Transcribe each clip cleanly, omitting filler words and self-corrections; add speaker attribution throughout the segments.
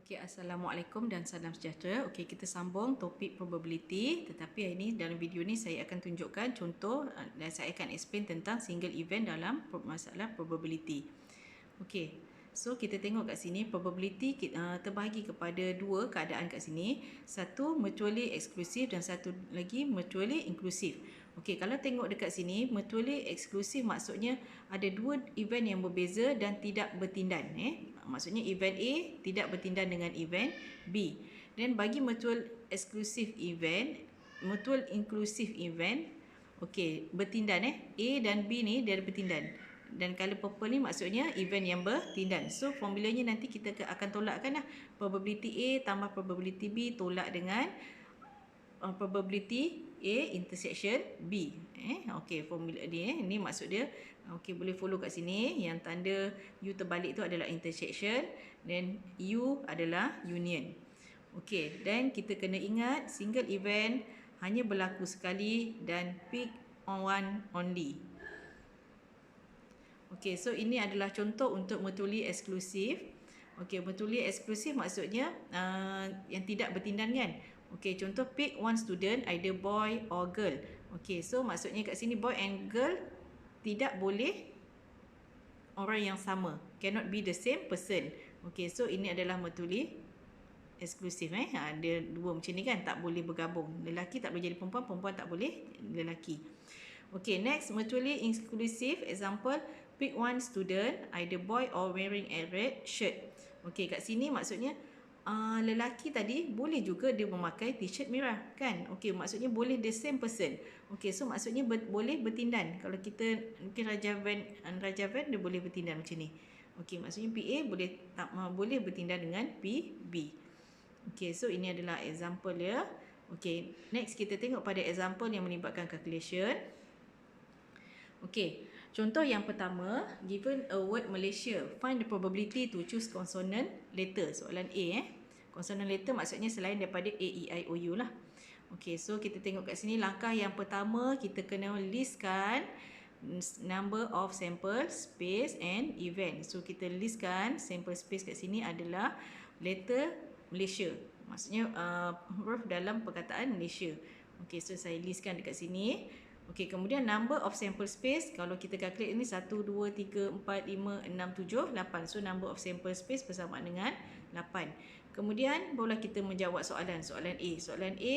Speaker 1: Okey, Assalamualaikum dan salam sejahtera. Okey, kita sambung topik probability. Tetapi hari ini dalam video ni saya akan tunjukkan contoh dan saya akan explain tentang single event dalam masalah probability. Okey, so kita tengok kat sini probability terbahagi kepada dua keadaan kat sini. Satu mutually exclusive dan satu lagi mutually inclusive. Okey, kalau tengok dekat sini mutually exclusive maksudnya ada dua event yang berbeza dan tidak bertindan. Maksudnya event A tidak bertindan dengan event B. Dan bagi mutual exclusive event, mutual inclusive event, okey, bertindan A dan B ni dia bertindan. Dan color purple ni maksudnya event yang bertindan. So formulanya nanti kita akan tolakkan lah. Probability A tambah probability B tolak dengan probability A intersection B. Okey, formula dia ni maksud dia. Okey, boleh follow kat sini. Yang tanda U terbalik tu adalah intersection dan U adalah union. Okey, dan kita kena ingat single event hanya berlaku sekali dan pick on one only. Okey, so ini adalah contoh untuk mutually exclusive. Okey, mutually exclusive maksudnya yang tidak bertindan kan. Okey, contoh pick one student either boy or girl. Okey, so maksudnya kat sini boy and girl tidak boleh orang yang sama. Cannot be the same person. Okey, so ini adalah mutually exclusive. Ada dua macam ni kan, tak boleh bergabung. Lelaki tak boleh jadi perempuan, perempuan tak boleh lelaki. Okey, next mutually inclusive example, pick one student either boy or wearing a red shirt. Okey, kat sini maksudnya lelaki tadi boleh juga dia memakai t-shirt merah kan. Okey, maksudnya boleh the same person. Okey, so maksudnya boleh bertindan. Kalau kita mungkin Raja Van dia boleh bertindan macam ni. Okey, maksudnya PA boleh bertindan dengan PB. Okey, so ini adalah example ya. Okey, next kita tengok pada example yang melibatkan calculation. Okey, contoh yang pertama, given a word Malaysia, find the probability to choose consonant letter. Soalan A. Consonant letter maksudnya selain daripada A, E, I, O, U lah. Okey, so kita tengok kat sini langkah yang pertama kita kena listkan number of sample space and event. So kita listkan sample space kat sini adalah letter Malaysia. Maksudnya huruf dalam perkataan Malaysia. Okey, so saya listkan dekat sini. Okey, kemudian number of sample space, kalau kita calculate ini 1, 2, 3, 4, 5, 6, 7, 8. So number of sample space bersama dengan 8. Kemudian barulah kita menjawab soalan A. Soalan A,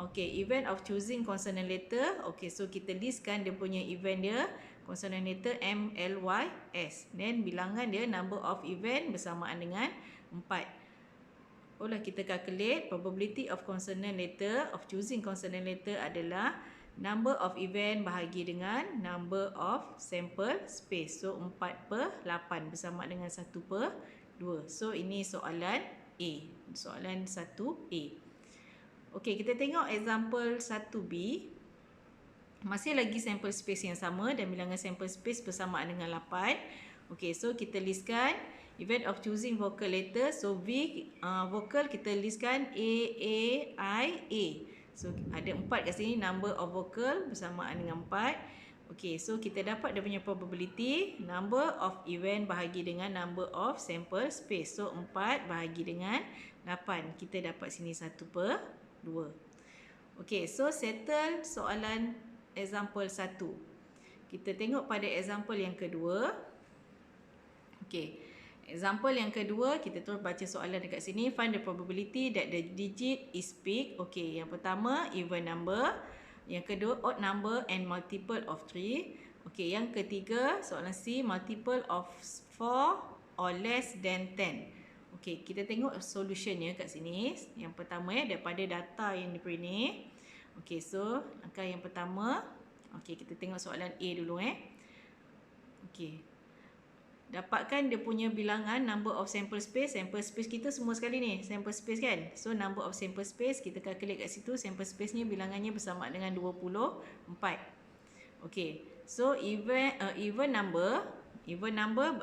Speaker 1: okey, event of choosing consonant letter. Okey, so kita listkan dia punya event dia, consonant letter M, L, Y, S. Then bilangan dia number of event bersamaan dengan 4. Barulah kita calculate probability of consonant letter, of choosing consonant letter adalah number of event bahagi dengan number of sample space. So 4/8 bersama dengan 1/2. So ini soalan A. Soalan 1A. Okey, kita tengok example 1B. Masih lagi sample space yang sama dan bilangan sample space bersamaan dengan 8. Okey, so kita listkan event of choosing vocal letter. So V vocal kita listkan A, I, A. So ada 4 kat sini, number of vocal bersamaan dengan 4. Okey, so kita dapat dia punya probability, number of event bahagi dengan number of sample space. So 4 bahagi dengan 8. Kita dapat sini 1/2. Okey, so settle soalan example 1. Kita tengok pada example yang kedua. Okey, example yang kedua, kita terus baca soalan dekat sini. Find the probability that the digit is picked. Okey, yang pertama even number, yang kedua odd number and multiple of 3. Okey, yang ketiga soalan C, multiple of 4 or less than 10. Okey, kita tengok solutionnya kat sini. Yang pertama daripada data yang diberi ni. Okey, so langkah yang pertama, okey, kita tengok soalan A dulu Okey, dapatkan dia punya bilangan number of sample space. Sample space kita semua sekali ni sample space kan. So number of sample space kita calculate kat situ. Sample space ni bilangannya bersama dengan 24. Okey, so even number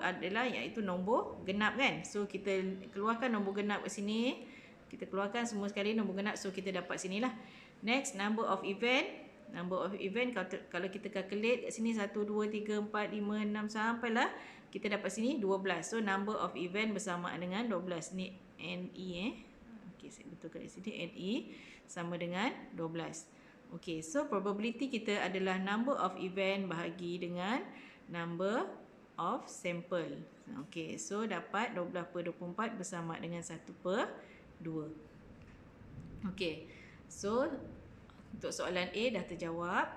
Speaker 1: adalah iaitu nombor genap kan. So kita keluarkan nombor genap kat sini. Kita keluarkan semua sekali nombor genap. So kita dapat sinilah. Next, number of event. Number of event kalau kita calculate kat sini 1, 2, 3, 4, 5, 6 sampailah kita dapat sini 12. So number of event bersamaan dengan 12. Ni NE Okey, saya betulkan di sini NE sama dengan 12. Okey, so probability kita adalah number of event bahagi dengan number of sample. Okey, so dapat 12/24 bersama dengan 1/2. Okey, so untuk soalan A dah terjawab.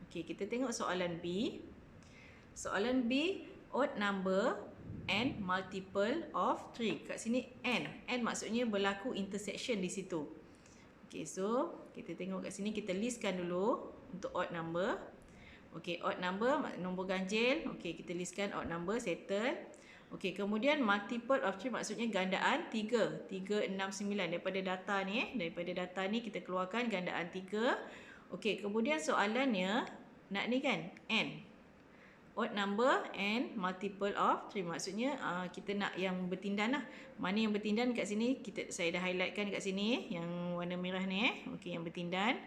Speaker 1: Okey, kita tengok soalan B. Soalan B, odd number and multiple of 3. Kat sini n. N maksudnya berlaku intersection di situ. Okey, so kita tengok kat sini, kita listkan dulu untuk odd number. Okey, odd number, nombor ganjil. Okey, kita listkan odd number, settle. Okey, kemudian multiple of 3 maksudnya gandaan 3. 3, 6, 9. Daripada data ni, kita keluarkan gandaan 3. Okey, kemudian soalannya nak ni kan, n. Odd number and multiple of 3. Maksudnya kita nak yang bertindan lah. Mana yang bertindan kat sini, saya dah highlightkan kat sini, yang warna merah ni. Okey, yang bertindan.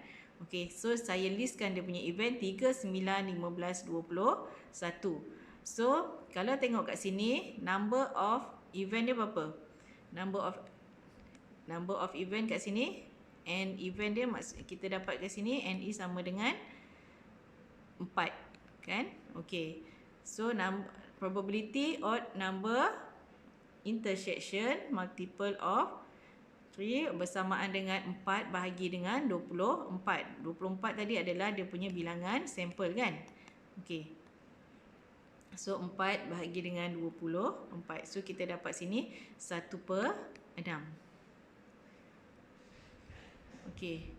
Speaker 1: Okey, so saya listkan dia punya event 3, 9, 15, 21. So, kalau tengok kat sini, number of event dia berapa? Number of event kat sini, and event dia kita dapat kat sini, NE sama dengan 4. Kan? Okey. So probability odd number intersection multiple of 3 bersamaan dengan 4 bahagi dengan 24. 24 tadi adalah dia punya bilangan sampel kan? Okey. So 4 bahagi dengan 24. So kita dapat sini 1/6. Okey.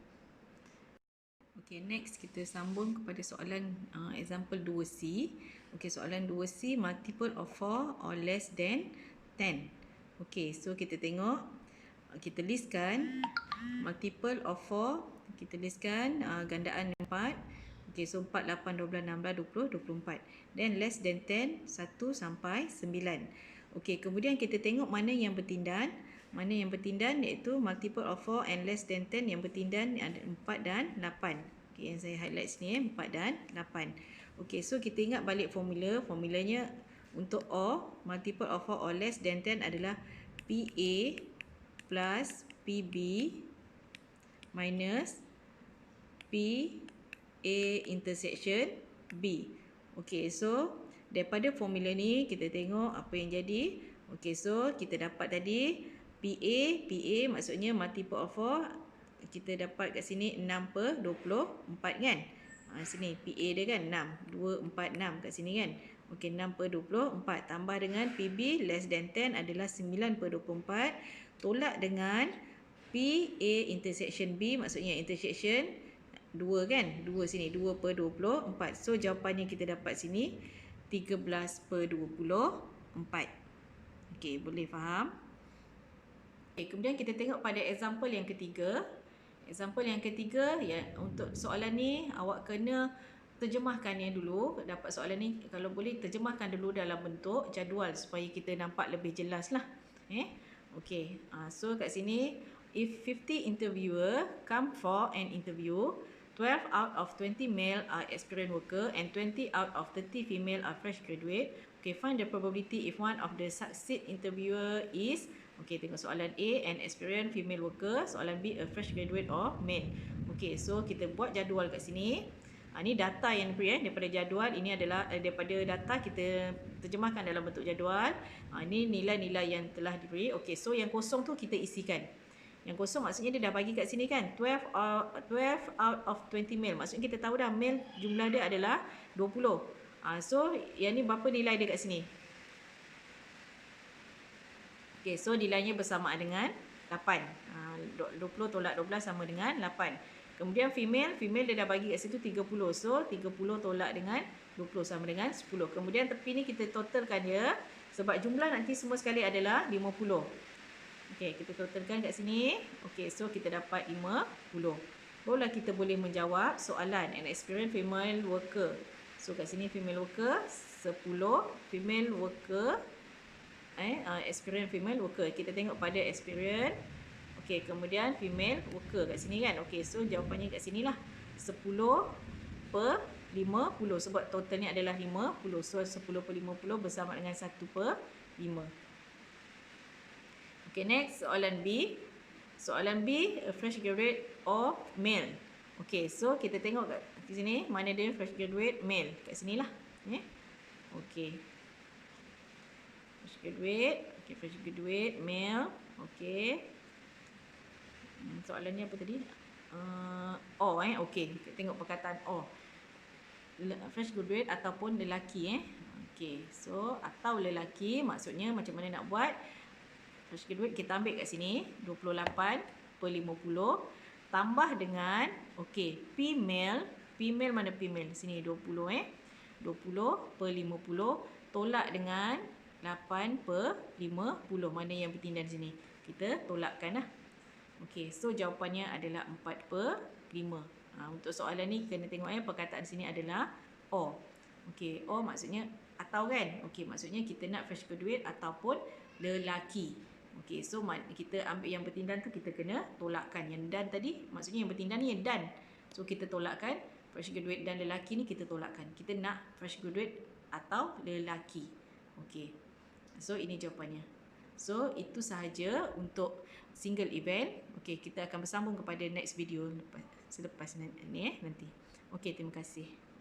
Speaker 1: Okay, next kita sambung kepada soalan example 2C. Okay, soalan 2C, multiple of 4 or less than 10. Okay, so kita tengok, kita listkan multiple of 4, kita listkan gandaan 4. Okay, so 4, 8, 12, 16, 20, 24. Then less than 10, 1 sampai 9. Okay, kemudian kita tengok mana yang bertindan. Mana yang bertindan, iaitu multiple of 4 and less than 10 yang bertindan ada 4 dan 8. Okay, yang saya highlight sini 4 dan 8. Okay, so kita ingat balik formula. Formulanya untuk O, multiple of 4 or less than 10 adalah PA plus PB minus PA intersection B. Okay, so daripada formula ni kita tengok apa yang jadi. Okay, so kita dapat tadi PA maksudnya multiple of 4. Kita dapat kat sini 6/24 kan. Sini PA dia kan 6. 2, 4, 6 kat sini kan. Okey, 6/24 tambah dengan PB less than 10 adalah 9/24. Tolak dengan PA intersection B, maksudnya intersection 2 kan. 2 sini 2/24. So jawapannya kita dapat sini 13/24. Okey, boleh faham? Okay, kemudian kita tengok pada example yang ketiga. Example yang ketiga, ya, untuk soalan ni awak kena terjemahkannya dulu. Dapat soalan ni, kalau boleh terjemahkan dulu dalam bentuk jadual supaya kita nampak lebih jelas lah. Okay, so kat sini, if 50 interviewer come for an interview, 12 out of 20 male are experienced worker and 20 out of 30 female are fresh graduate. Okay, find the probability if one of the succeed interviewer is, okay, tengok soalan A, an experienced female worker. Soalan B, a fresh graduate or male. Okay, so kita buat jadual kat sini. Ini data yang diberi daripada jadual. Ini adalah daripada data kita terjemahkan dalam bentuk jadual. Ini nilai-nilai yang telah diberi. Okay, so yang kosong tu kita isikan. Yang kosong maksudnya dia dah bagi kat sini kan. 12 out of 20 male. Maksudnya kita tahu dah male jumlah dia adalah 20. So yang ni berapa nilai dia kat sini? Okay, so nilainya bersamaan dengan 8. 20 tolak 12 sama dengan 8. Kemudian female dia dah bagi kat situ 30. So 30 tolak dengan 20 sama dengan 10. Kemudian tepi ni kita totalkan dia. Sebab jumlah nanti semua sekali adalah 50. Okay, kita totalkan kat sini. Okay, so kita dapat 50. Barulah kita boleh menjawab soalan an experienced female worker. So kat sini female worker 10, female worker experience female worker. Kita tengok pada experience. Okey, kemudian female worker kat sini kan. Okey, so jawapannya kat sinilah 10/50. 50 sebab totalnya adalah 50. So 10/50 bersama dengan 1/5. Okay, next soalan B. Soalan B, a fresh graduate of male. Okay, so kita tengok kat sini mana dia fresh graduate male. Kat sinilah. Okay. Fresh graduate. Okay, fresh graduate male. Okay. Soalan ni apa tadi? Okay, kita tengok perkataan or. Fresh graduate ataupun lelaki Okay, so atau lelaki maksudnya macam mana nak buat? Fresh graduate kita ambil kat sini 28/50 tambah dengan female. Female mana female? Sini 20 20/50 tolak dengan 8/50. Mana yang bertindan sini? Kita tolakkan lah. Okay, so jawapannya adalah 4/5. Untuk soalan ni kena tengok perkataan sini adalah or. Okay, or maksudnya atau kan? Okay, maksudnya kita nak fresh graduate ataupun lelaki. Okay, so kita ambil yang bertindan tu kita kena tolakkan. Yang dan tadi maksudnya yang bertindan ni yang dan. So kita tolakkan. Fresh graduate dan lelaki ni kita tolakkan. Kita nak fresh graduate atau lelaki. Okay, so ini jawapannya. So itu sahaja untuk single event. Okay, kita akan bersambung kepada next video selepas ni nanti. Okay, terima kasih.